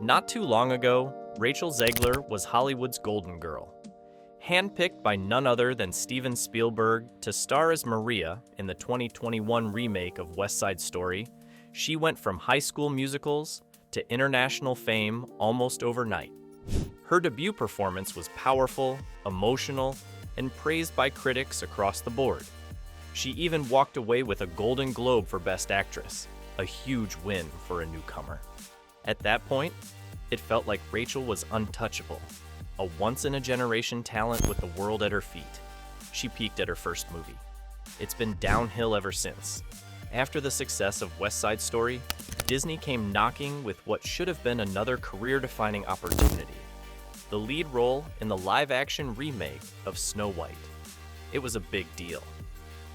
Not too long ago, Rachel Zegler was Hollywood's golden girl. Handpicked by none other than Steven Spielberg to star as Maria in the 2021 remake of West Side Story, she went from high school musicals to international fame almost overnight. Her debut performance was powerful, emotional, and praised by critics across the board. She even walked away with a Golden Globe for Best Actress, a huge win for a newcomer. At that point, it felt like Rachel was untouchable, a once-in-a-generation talent with the world at her feet. She peaked at her first movie. It's been downhill ever since. After the success of West Side Story, Disney came knocking with what should have been another career-defining opportunity: the lead role in the live-action remake of Snow White. It was a big deal.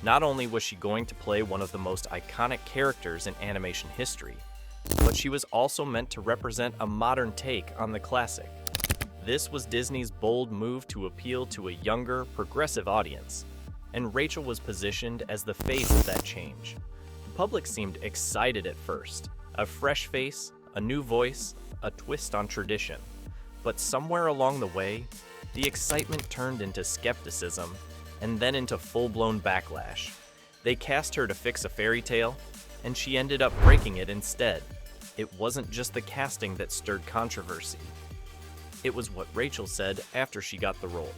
Not only was she going to play one of the most iconic characters in animation history, but she was also meant to represent a modern take on the classic. This was Disney's bold move to appeal to a younger, progressive audience, and Rachel was positioned as the face of that change. The public seemed excited at first. A fresh face, a new voice, a twist on tradition. But somewhere along the way, the excitement turned into skepticism and then into full-blown backlash. They cast her to fix a fairy tale, and she ended up breaking it instead. It wasn't just the casting that stirred controversy. It was what Rachel said after she got the role.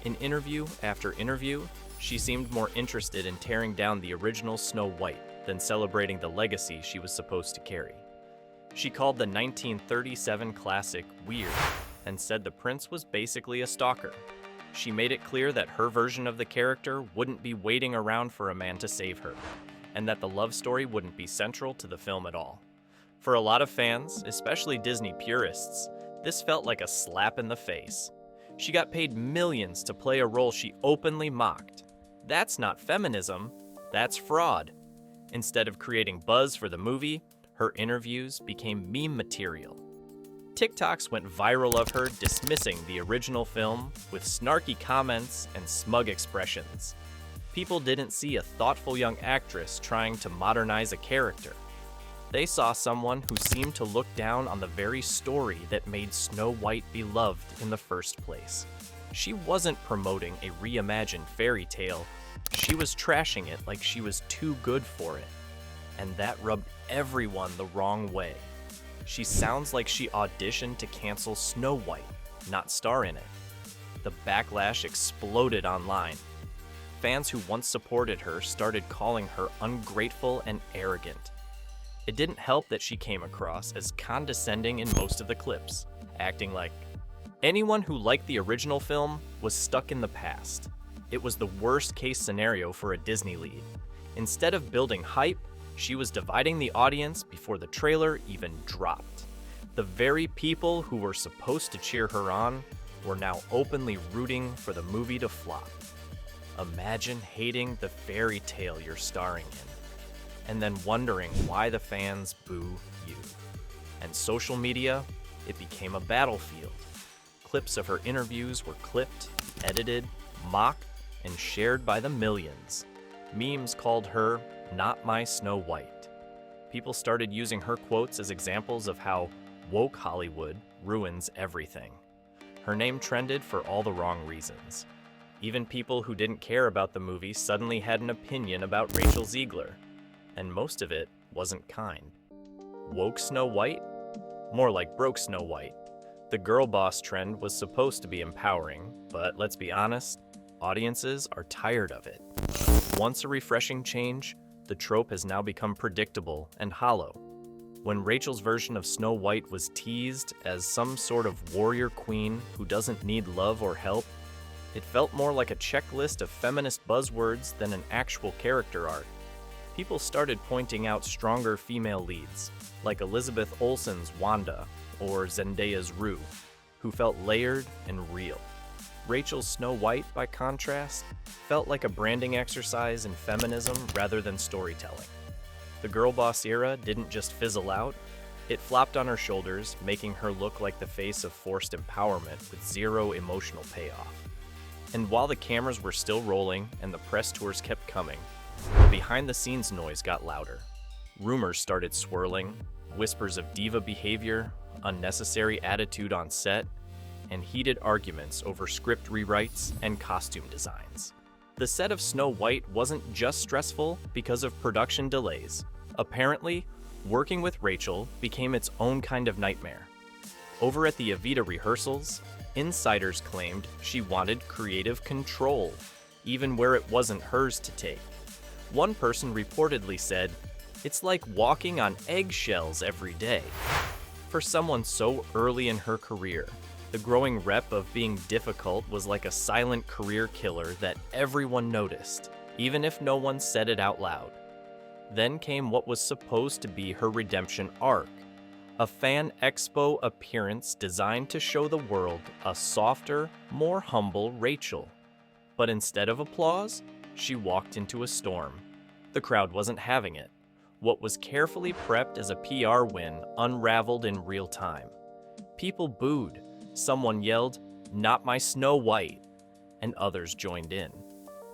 In interview after interview, she seemed more interested in tearing down the original Snow White than celebrating the legacy she was supposed to carry. She called the 1937 classic weird and said the prince was basically a stalker. She made it clear that her version of the character wouldn't be waiting around for a man to save her, and that the love story wouldn't be central to the film at all. For a lot of fans, especially Disney purists, this felt like a slap in the face. She got paid millions to play a role she openly mocked. That's not feminism, that's fraud. Instead of creating buzz for the movie, her interviews became meme material. TikToks went viral of her dismissing the original film with snarky comments and smug expressions. People didn't see a thoughtful young actress trying to modernize a character. They saw someone who seemed to look down on the very story that made Snow White beloved in the first place. She wasn't promoting a reimagined fairy tale. She was trashing it like she was too good for it. And that rubbed everyone the wrong way. She sounds like she auditioned to cancel Snow White, not star in it. The backlash exploded online. Fans who once supported her started calling her ungrateful and arrogant. It didn't help that she came across as condescending in most of the clips, acting like anyone who liked the original film was stuck in the past. It was the worst case scenario for a Disney lead. Instead of building hype, she was dividing the audience before the trailer even dropped. The very people who were supposed to cheer her on were now openly rooting for the movie to flop. Imagine hating the fairy tale you're starring in, and then wondering why the fans boo you. And social media, it became a battlefield. Clips of her interviews were clipped, edited, mocked, and shared by the millions. Memes called her "Not My Snow White." People started using her quotes as examples of how woke Hollywood ruins everything. Her name trended for all the wrong reasons. Even people who didn't care about the movie suddenly had an opinion about Rachel Zegler, and most of it wasn't kind. Woke Snow White? More like broke Snow White. The girl boss trend was supposed to be empowering, but let's be honest, audiences are tired of it. Once a refreshing change, the trope has now become predictable and hollow. When Rachel's version of Snow White was teased as some sort of warrior queen who doesn't need love or help, it felt more like a checklist of feminist buzzwords than an actual character arc. People started pointing out stronger female leads, like Elizabeth Olsen's Wanda or Zendaya's Rue, who felt layered and real. Rachel's Snow White, by contrast, felt like a branding exercise in feminism rather than storytelling. The girl boss era didn't just fizzle out, it flopped on her shoulders, making her look like the face of forced empowerment with zero emotional payoff. And while the cameras were still rolling and the press tours kept coming, the behind-the-scenes noise got louder. Rumors started swirling, whispers of diva behavior, unnecessary attitude on set, and heated arguments over script rewrites and costume designs. The set of Snow White wasn't just stressful because of production delays. Apparently, working with Rachel became its own kind of nightmare. Over at the Evita rehearsals, insiders claimed she wanted creative control, even where it wasn't hers to take. One person reportedly said, "It's like walking on eggshells every day." For someone so early in her career, the growing rep of being difficult was like a silent career killer that everyone noticed, even if no one said it out loud. Then came what was supposed to be her redemption arc, a fan expo appearance designed to show the world a softer, more humble Rachel. But instead of applause, she walked into a storm. The crowd wasn't having it. What was carefully prepped as a PR win unraveled in real time. People booed. Someone yelled, "Not my Snow White," and others joined in.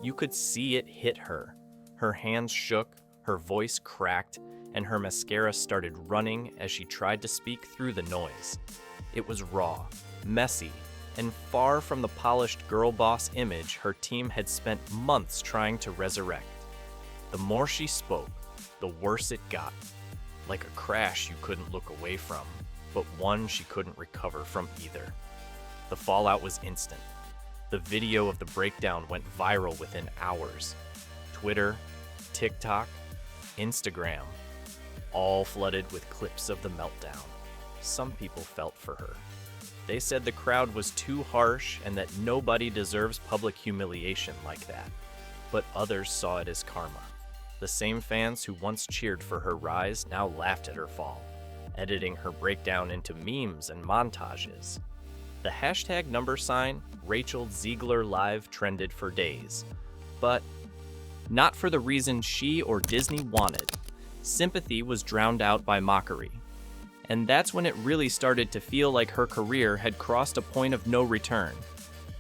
You could see it hit her. Her hands shook, her voice cracked, and her mascara started running as she tried to speak through the noise. It was raw, messy, and far from the polished girl boss image her team had spent months trying to resurrect. The more she spoke, the worse it got. Like a crash you couldn't look away from, but one she couldn't recover from either. The fallout was instant. The video of the breakdown went viral within hours. Twitter, TikTok, Instagram, all flooded with clips of the meltdown. Some people felt for her. They said the crowd was too harsh and that nobody deserves public humiliation like that. But others saw it as karma. The same fans who once cheered for her rise now laughed at her fall, editing her breakdown into memes and montages. The hashtag number sign rachelzegler live trended for days, but not for the reason she or Disney wanted. Sympathy was drowned out by mockery. And that's when it really started to feel like her career had crossed a point of no return.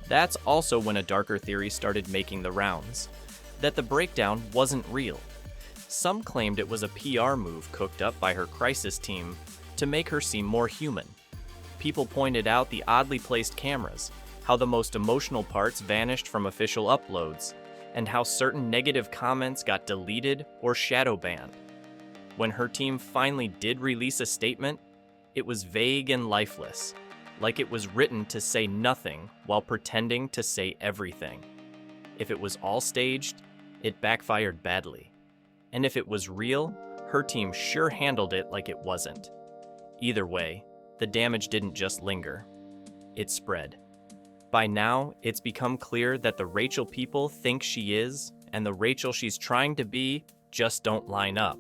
That's also when a darker theory started making the rounds, that the breakdown wasn't real. Some claimed it was a PR move cooked up by her crisis team to make her seem more human. People pointed out the oddly placed cameras, how the most emotional parts vanished from official uploads, and how certain negative comments got deleted or shadow banned. When her team finally did release a statement, it was vague and lifeless, like it was written to say nothing while pretending to say everything. If it was all staged, it backfired badly. And if it was real, her team sure handled it like it wasn't. Either way, the damage didn't just linger. It spread. By now, it's become clear that the Rachel people think she is, and the Rachel she's trying to be, just don't line up.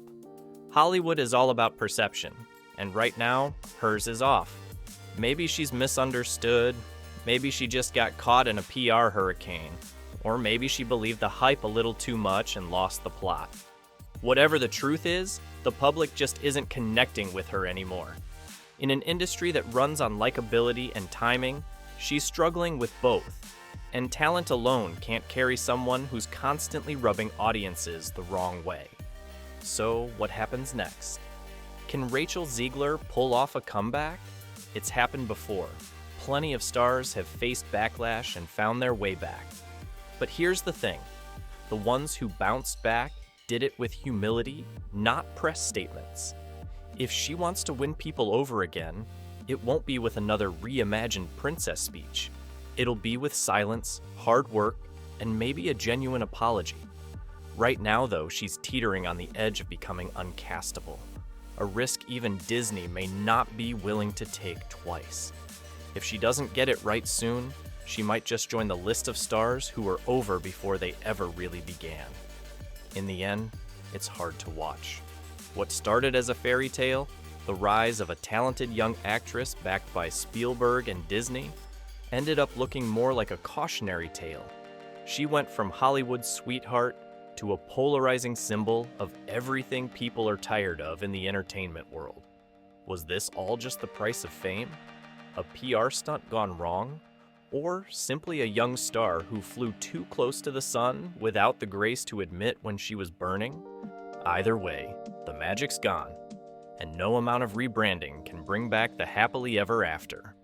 Hollywood is all about perception, and right now, hers is off. Maybe she's misunderstood, maybe she just got caught in a PR hurricane, or maybe she believed the hype a little too much and lost the plot. Whatever the truth is, the public just isn't connecting with her anymore. In an industry that runs on likability and timing, she's struggling with both, and talent alone can't carry someone who's constantly rubbing audiences the wrong way. So, what happens next? Can Rachelzegler pull off a comeback? It's happened before. Plenty of stars have faced backlash and found their way back. But here's the thing. The ones who bounced back did it with humility, not press statements. If she wants to win people over again, it won't be with another reimagined princess speech. It'll be with silence, hard work, and maybe a genuine apology. Right now, though, she's teetering on the edge of becoming uncastable, a risk even Disney may not be willing to take twice. If she doesn't get it right soon, she might just join the list of stars who were over before they ever really began. In the end, it's hard to watch. What started as a fairy tale, the rise of a talented young actress backed by Spielberg and Disney, ended up looking more like a cautionary tale. She went from Hollywood's sweetheart to a polarizing symbol of everything people are tired of in the entertainment world. Was this all just the price of fame? A PR stunt gone wrong? Or simply a young star who flew too close to the sun without the grace to admit when she was burning? Either way, the magic's gone. and no amount of rebranding can bring back the happily ever after.